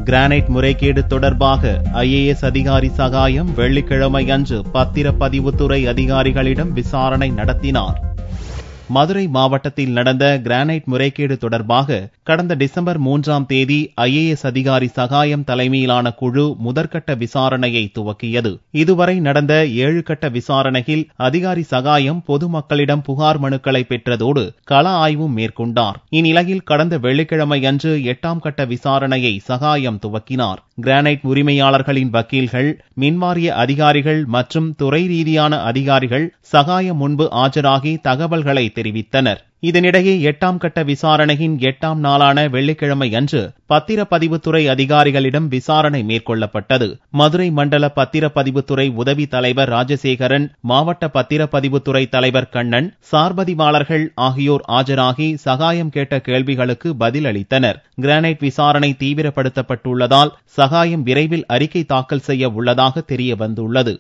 Granite முறைகேடு தொடர்பாக IAS அதிகாரி சகாயம் வெள்ளிக்கிழமை அன்று பத்திரப்பதிவுத்துறை அதிகாரிகளிடம் விசாரணை நடத்தினார். மதுரை மாவட்டத்தில் நடந்த கிரானைட் முறைகேடு தொடர்பாக கடந்த டிசம்பர் 3ஆம் தேதி ஐஏஎஸ் அதிகாரி சகாயம் தலைமையிலான குழு முதற்கட்ட விசாரணையை துவக்கியது. இதுவரை நடந்த 7 கட்ட விசாரணையில் அதிகாரி சகாயம் பொதுமக்களிடம் புகார் மனுக்களை பெற்றதோடு கள ஆய்வும் மேற்கொண்டார். இந்நிலையில் கடந்த வெள்ளிக்கிழமை அன்று 8ஆம் கட்ட விசாரணையை சகாயம் துவக்கினார். கிரானைட் உரிமையாளர்களின் வக்கீல்கள், மின்வாரிய அதிகாரிகள் மற்றும் துறை ரீதியான அதிகாரிகள் சகாயம் முன்பு ஆஜராகி தகவல்களை தெரிவித்தனர். இதனிடையே 8ஆம் கட்ட விசாரணையின் 8ஆம் நாளான வெள்ளிக்கிழமை அன்று பத்திரப்பதிவுத்துறை அதிகாரிகளிடம் விசாரணை மேற்கொள்ளப்பட்டது. மதுரை மண்டல பத்திரப்பதிவுத்துறை உதவி தலைவர் ராஜசேகரன், மாவட்ட பத்திரப்பதிவுத்துறை தலைவர் கண்ணன், சார்பதிவாளர்கள் ஆகியோர் ஆஜராகி சகாயம் கேட்ட கேள்விகளுக்கு பதில் அளித்தனர். கிரானைட் விசாரணை தீவிரப்படுத்தப்பட்டுள்ளதால் சகாயம் விரைவில் அறிக்கை தாக்கல் செய்ய உள்ளதாக தெரிய வந்துள்ளது.